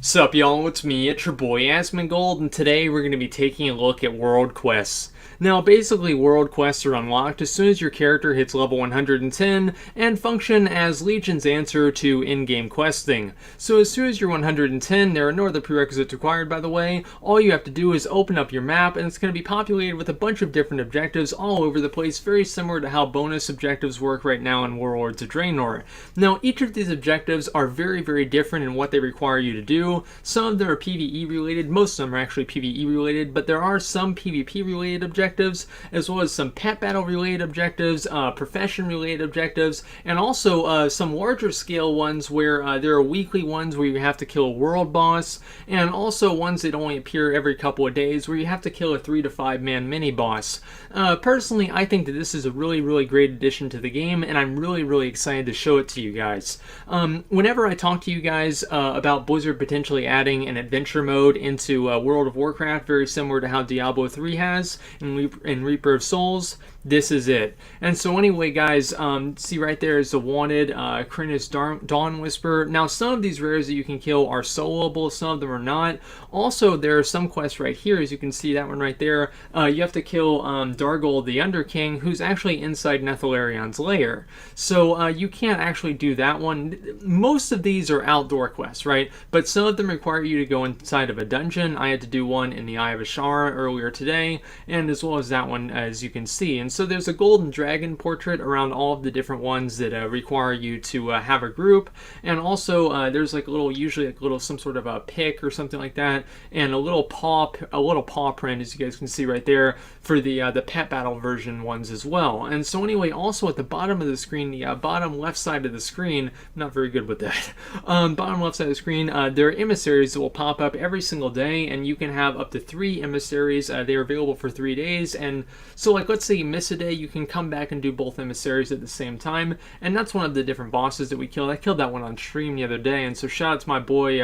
Sup y'all, it's me, it's your boy Asmongold, and today we're going to be taking a look at World Quests. Now basically World Quests are unlocked as soon as your character hits level 110 and function as Legion's answer to in-game questing. So as soon as you're 110, there are no other prerequisites required by the way, all you have to do is open up your map and it's going to be populated with a bunch of different objectives all over the place, very similar to how bonus objectives work right now in Warlords of Draenor. Now each of these objectives are very different in what they require you to do. Some of them are PvE related, most of them are actually PvE related, but there are some PvP related objectives, as well as some pet battle related objectives, profession related objectives, and also some larger scale ones where there are weekly ones where you have to kill a world boss, and also ones that only appear every couple of days where you have to kill a 3 to 5 man mini boss. Personally, I think that this is a really great addition to the game, and I'm really excited to show it to you guys. Whenever I talk to you guys about Blizzard potentially adding an adventure mode into World of Warcraft, very similar to how Diablo 3 has in Reaper of Souls, this is it. And so anyway guys, see right there is the wanted Krynna's Dawn Whisper. Now some of these rares that you can kill are soloable, some of them are not. Also there are some quests right here, as you can see that one right there. You have to kill Dargol the Underking, who's actually inside Nethalarion's lair. So you can't actually do that one. Most of these are outdoor quests, right? But some of them require you to go inside of a dungeon. I had to do one in the Eye of Ashara earlier today, and as well as that one, as you can see. And so there's a golden dragon portrait around all of the different ones that require you to have a group, and also there's like a little, usually like a little, some sort of a pick or something like that, and a little paw print, as you guys can see right there, for the pet battle version ones as well. And so anyway, also at the bottom of the screen, the bottom left side of the screen, not very good with that, bottom left side of the screen, there are emissaries that will pop up every single day, and you can have up to 3 emissaries. They are available for 3 days, and so like let's say you miss a day, you can come back and do both emissaries at the same time, and that's one of the different bosses that we killed. I killed that one on stream the other day, and so shout out to my boy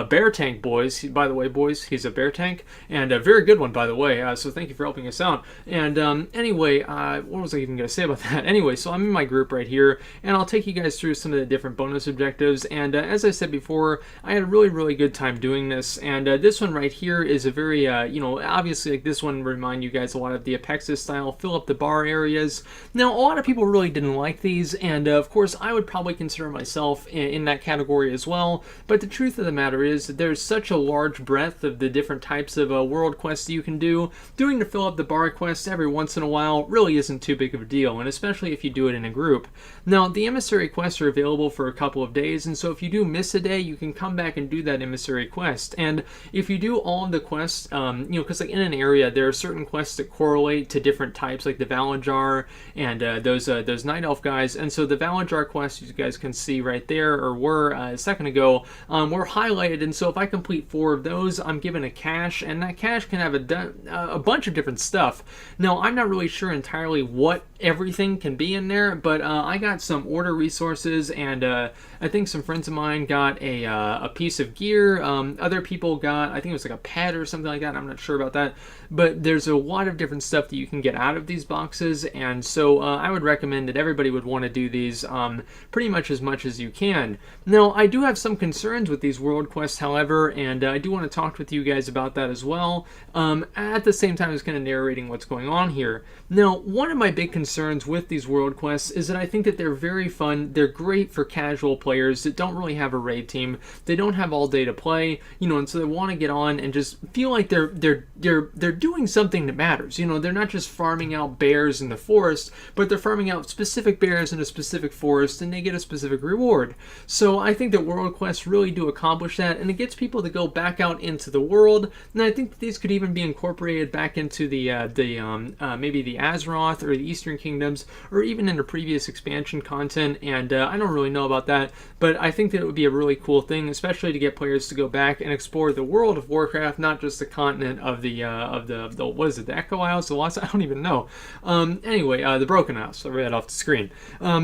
Bear Tank Boys. By the way boys, he's a Bear Tank, and a very good one by the way, so thank you for helping us out. And anyway, what was I even going to say about that? Anyway, so I'm in my group right here, and I'll take you guys through some of the different bonus objectives, and as I said before, I had a really good time doing this, and this one right here is a very, you know, obviously like this one remind you guys a lot of the Apexis style, fill up the bar areas. Now a lot of people really didn't like these, and of course I would probably consider myself in that category as well, but the truth of the matter is that there's such a large breadth of the different types of world quests you can do. Doing the fill up the bar quests every once in a while really isn't too big of a deal, and especially if you do it in a group. Now the emissary quests are available for a couple of days, and so if you do miss a day, you can come back and do that emissary quest. And if you do all of the quests, you know, because like in an area there are certain quests that correlate to different types, like the Valenjar and those Night Elf guys. And so the Valenjar quests, you guys can see right there, or were a second ago, were highlighted. And so if I complete 4 of those, I'm given a cache, and that cache can have a bunch of different stuff. Now I'm not really sure entirely what everything can be in there, but I got some order resources, and I think some friends of mine got a piece of gear. Other people got, I think it was like a pet or something like that. I'm not sure about that, but there's a lot of different stuff that you can get out of these boxes, and so I would recommend that everybody would want to do these pretty much as you can. Now I do have some concerns with these world quests, however, and I do want to talk with you guys about that as well, at the same time as kind of narrating what's going on here. Now one of my big concerns with these world quests is that I think that they're very fun. They're great for casual players that don't really have a raid team. They don't have all day to play, you know, and so they want to get on and just feel like they're doing something that matters. You know, they're not just farming out bears in the forest, but they're farming out specific bears in a specific forest, and they get a specific reward. So I think that world quests really do accomplish that, and it gets people to go back out into the world. And I think that these could even be incorporated back into the maybe the Azeroth or the Eastern Kingdoms, or even into previous expansion content. And I don't really know about that, but I think that it would be a really cool thing, especially to get players to go back and explore the world of Warcraft, not just the continent of the what is it, the Echo Isles, the Lost, I don't even know. Anyway, the Broken House. I read that off the screen.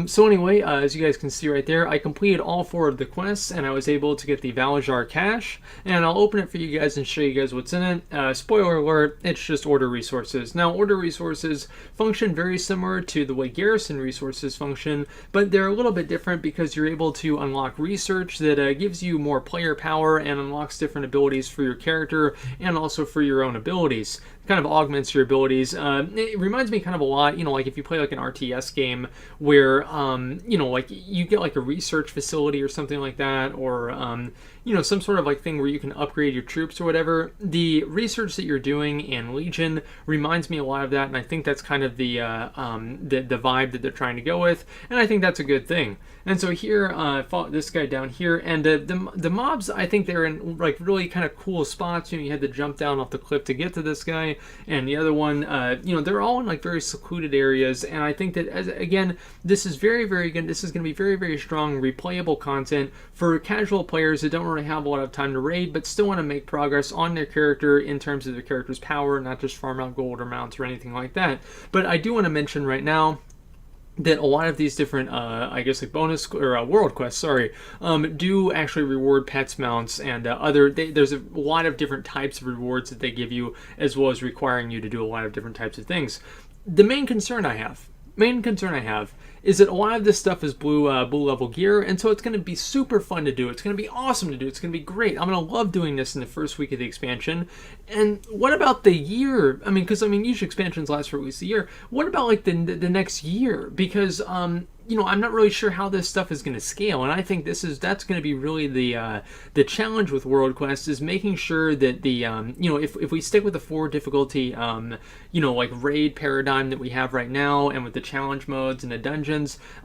So anyway, as you guys can see right there, I completed all 4 of the quests, and I was able to get the Valajar cache, and I'll open it for you guys and show you guys what's in it. Spoiler alert, it's just order resources. Now, order resources function very similar to the way Garrison resources function, but they're a little bit different because you're able to unlock research that gives you more player power and unlocks different abilities for your character and also for your own abilities. Kind of augments your abilities. It reminds me kind of a lot, like if you play like an RTS game where, like you get like a research facility or something like that, or, some sort of like thing where you can upgrade your troops or whatever. The research that you're doing in Legion reminds me a lot of that, and I think that's kind of the vibe that they're trying to go with, and I think that's a good thing. And so here, I fought this guy down here, and the mobs, I think they're in like really kind of cool spots. You had to jump down off the cliff to get to this guy, and the other one, they're all in like very secluded areas, and I think that, again, this is very, very good. This is going to be very, very strong replayable content for casual players that don't really have a lot of time to raid, but still want to make progress on their character in terms of their character's power, not just farm out gold or mounts or anything like that. But I do want to mention right now that a lot of these different, bonus or world quests, do actually reward pets, mounts, and there's a lot of different types of rewards that they give you, as well as requiring you to do a lot of different types of things. The main concern I have is that a lot of this stuff is blue level gear, and so it's going to be super fun to do. It's going to be awesome to do. It's going to be great. I'm going to love doing this in the first week of the expansion. And what about the year? Because usually expansions last for at least a year. What about like the next year? Because I'm not really sure how this stuff is going to scale, and I think that's going to be really the challenge with World Quest, is making sure that the if we stick with the 4 difficulty raid paradigm that we have right now, and with the challenge modes and the dungeons,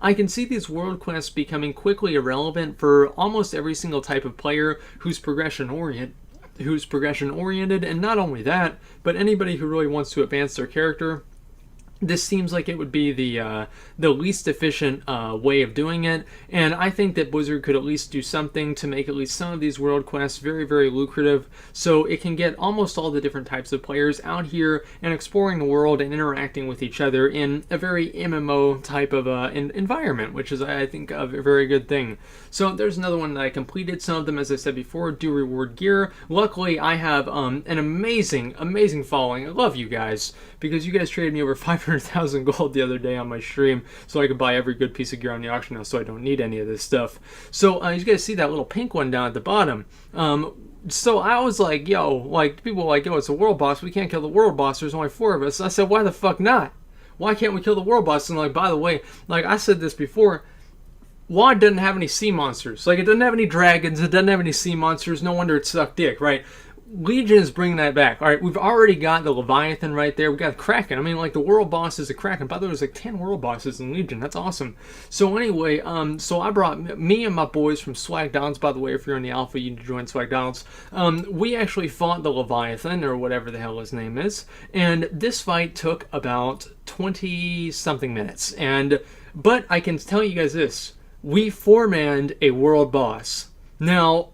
I can see these World Quests becoming quickly irrelevant for almost every single type of player who's progression oriented, and not only that, but anybody who really wants to advance their character. This seems like it would be the least efficient way of doing it, and I think that Blizzard could at least do something to make at least some of these world quests very, very lucrative, so it can get almost all the different types of players out here and exploring the world and interacting with each other in a very MMO type of environment, which is, I think, a very good thing. So there's another one that I completed. Some of them, as I said before, do reward gear. Luckily, I have an amazing following. I love you guys, because you guys traded me over 500,000 gold the other day on my stream, so I could buy every good piece of gear on the auction house, so I don't need any of this stuff. So you guys see that little pink one down at the bottom. So I was like, people were like, it's a world boss. We can't kill the world boss. There's only 4 of us. I said, why the fuck not? Why can't we kill the world boss? And by the way, I said this before, WoD doesn't have any sea monsters. It doesn't have any dragons. It doesn't have any sea monsters. No wonder it sucked dick, right? Legion is bringing that back. All right, we've already got the Leviathan right there. We got Kraken. The world boss is a Kraken. By the way, there's 10 world bosses in Legion. That's awesome. So anyway, so I brought me and my boys from Swagdonald's. By the way, if you're in the alpha, you need to join Swagdonald's. We actually fought the Leviathan, or whatever the hell his name is, and this fight took about 20-something minutes. But I can tell you guys this: we 4-manned a world boss. Now,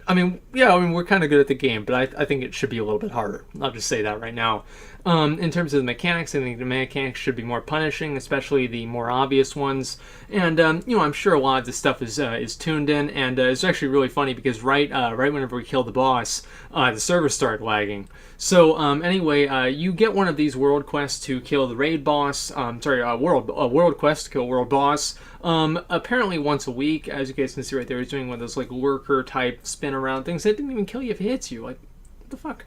we're kind of good at the game, but I think it should be a little bit harder. I'll just say that right now. In terms of the mechanics, I think the mechanics should be more punishing, especially the more obvious ones. And I'm sure a lot of this stuff is tuned in, and it's actually really funny because right whenever we killed the boss, the server started lagging. So anyway, you get one of these world quests to kill the raid boss. World quest to kill world boss. Apparently once a week, as you guys can see right there, he's doing one of those lurker type spin around things that didn't even kill you if it hits you. What the fuck?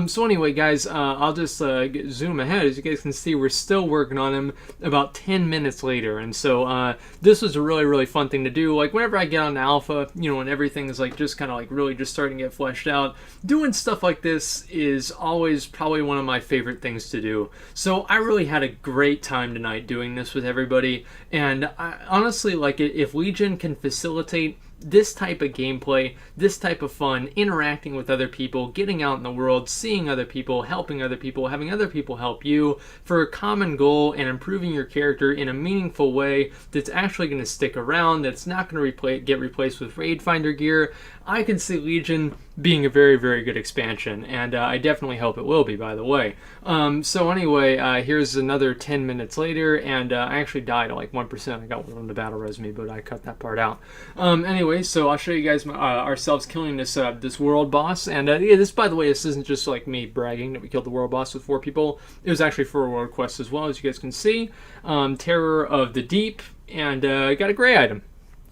So anyway, guys, I'll just zoom ahead. As you guys can see, we're still working on him about 10 minutes later, and so this was a really, really fun thing to do. Whenever I get on alpha, and everything is just kind of really just starting to get fleshed out, doing stuff like this is always probably one of my favorite things to do. So I really had a great time tonight doing this with everybody, and honestly, if Legion can facilitate this type of gameplay, this type of fun, interacting with other people, getting out in the world, seeing other people, helping other people, having other people help you for a common goal, and improving your character in a meaningful way that's actually going to stick around, that's not going to get replaced with Raid Finder gear, I can see Legion being a very, very good expansion, and I definitely hope it will be, by the way. So anyway, here's another 10 minutes later, and I actually died at like 1%. I got one on the battle resume, but I cut that part out. Anyway, so I'll show you guys ourselves killing this world boss, and yeah, this, by the way, this isn't just like me bragging that we killed the world boss with 4 people. It was actually for a world quest as well, as you guys can see. Terror of the Deep, and got a gray item.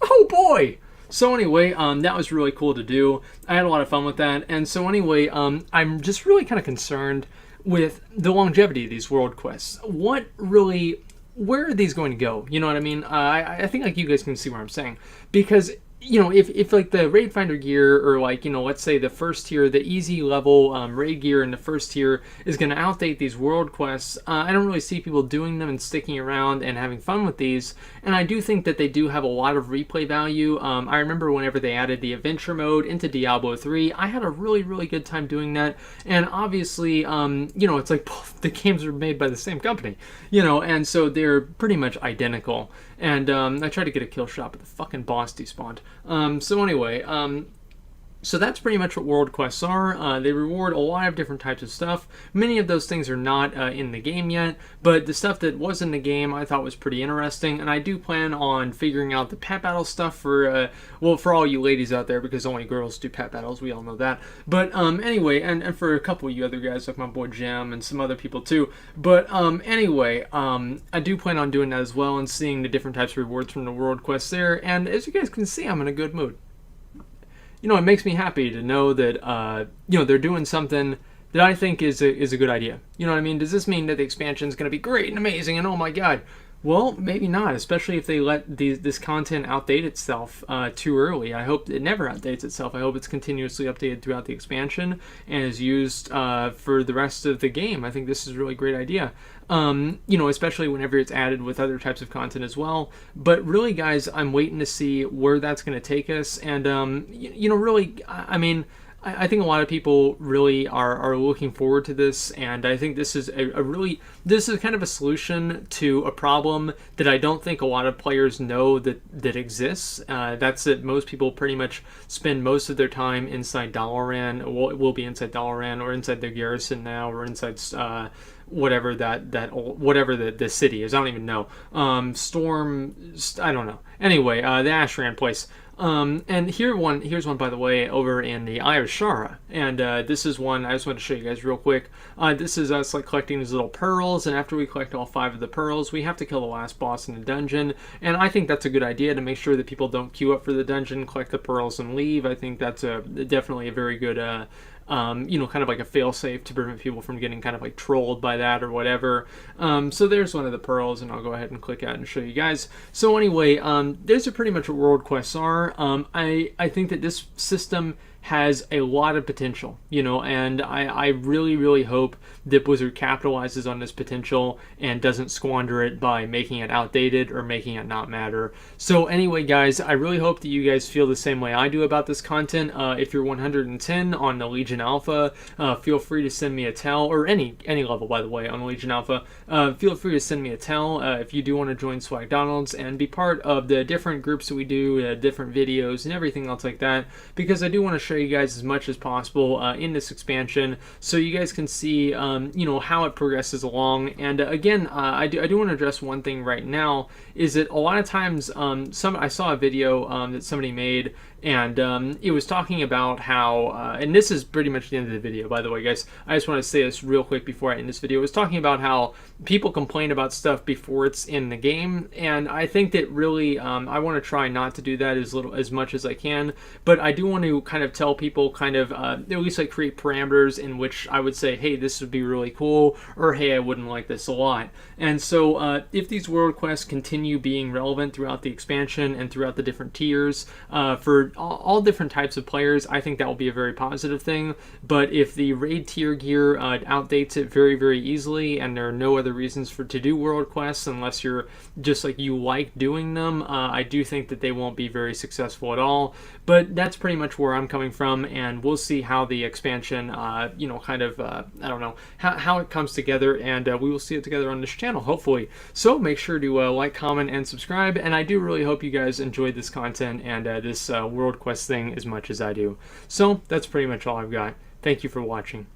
Oh boy! So anyway, that was really cool to do. I had a lot of fun with that. And so anyway, I'm just really kind of concerned with the longevity of these world quests. Where are these going to go? You know what I mean? I think like you guys can see what I'm saying. Because, you know, if like the Raid Finder gear, or like, you know, let's say the first tier, the easy level raid gear in the first tier is going to outdate these world quests, I don't really see people doing them and sticking around and having fun with these. And I do think that they do have a lot of replay value. I remember whenever they added the adventure mode into Diablo 3, I had a really, really good time doing that. And obviously, you know, it's like the games are made by the same company, you know, and so they're pretty much identical. And I tried to get a kill shot, but the fucking boss despawned. So anyway, so that's pretty much what world quests are. They reward a lot of different types of stuff. Many of those things are not in the game yet, but the stuff that was in the game I thought was pretty interesting, and I do plan on figuring out the pet battle stuff for, well, for all you ladies out there, because only girls do pet battles, we all know that. But anyway, and for a couple of you other guys, like my boy Jim and some other people too. But anyway, I do plan on doing that as well, and seeing the different types of rewards from the world quests there, and as you guys can see, I'm in a good mood. You know, it makes me happy to know that, you know, they're doing something that I think is a good idea. You know what I mean? Does this mean that the expansion is going to be great and amazing and oh my god? Well, maybe not, especially if they let this content outdate itself too early. I hope it never outdates itself. I hope it's continuously updated throughout the expansion and is used for the rest of the game. I think this is a really great idea. You know, especially whenever it's added with other types of content as well. But really, guys, I'm waiting to see where that's going to take us. And, you know, really, I mean, I think a lot of people really are looking forward to this, and I think this is this is kind of a solution to a problem that I don't think a lot of players know that exists. That's that most people pretty much spend most of their time inside Dalaran, will be inside Dalaran, or inside the garrison now, or inside whatever whatever the city is. I don't even know. Storm, I don't know. Anyway, the Ashran place. And here's one, by the way, over in the Eye of Shara. And this is one I just want to show you guys real quick. This is us like collecting these little pearls, and after we collect all 5 of the pearls, we have to kill the last boss in the dungeon. And I think that's a good idea to make sure that people don't queue up for the dungeon, collect the pearls, and leave. I think that's definitely a very good you know, kind of like a fail-safe to prevent people from getting kind of like trolled by that or whatever. So there's one of the pearls, and I'll go ahead and click out and show you guys. So anyway, there's pretty much what world quests are. I think that this system has a lot of potential, you know, and I really, really hope that Blizzard capitalizes on this potential and doesn't squander it by making it outdated or making it not matter. So anyway, guys, I really hope that you guys feel the same way I do about this content. If you're 110 on the Legion Alpha, feel free to send me a tell, or any level, by the way, on Legion Alpha. Feel free to send me a tell if you do want to join Swagdonald's and be part of the different groups that we do, different videos and everything else like that, because I do want to show you guys as much as possible in this expansion, so you guys can see you know, how it progresses along. And again, I do want to address one thing right now, is that a lot of times I saw a video that somebody made, and it was talking about how and this is pretty much the end of the video, by the way, guys. I just want to say this real quick before I end this video. It was talking about how people complain about stuff before it's in the game, and I think that really I want to try not to do that as much as I can, but I do want to kind of tell people kind of at least like create parameters in which I would say, hey, this would be really cool, or hey, I wouldn't like this a lot. And so if these world quests continue being relevant throughout the expansion and throughout the different tiers for all different types of players, I think that will be a very positive thing. But if the raid tier gear outdates it very, very easily, and there are no other reasons to do world quests unless you're just like you like doing them, I do think that they won't be very successful at all. But that's pretty much where I'm coming coming from, and we'll see how the expansion, I don't know, how it comes together, and we will see it together on this channel, hopefully. So make sure to like, comment, and subscribe, and I do really hope you guys enjoyed this content and this World Quest thing as much as I do. So that's pretty much all I've got. Thank you for watching.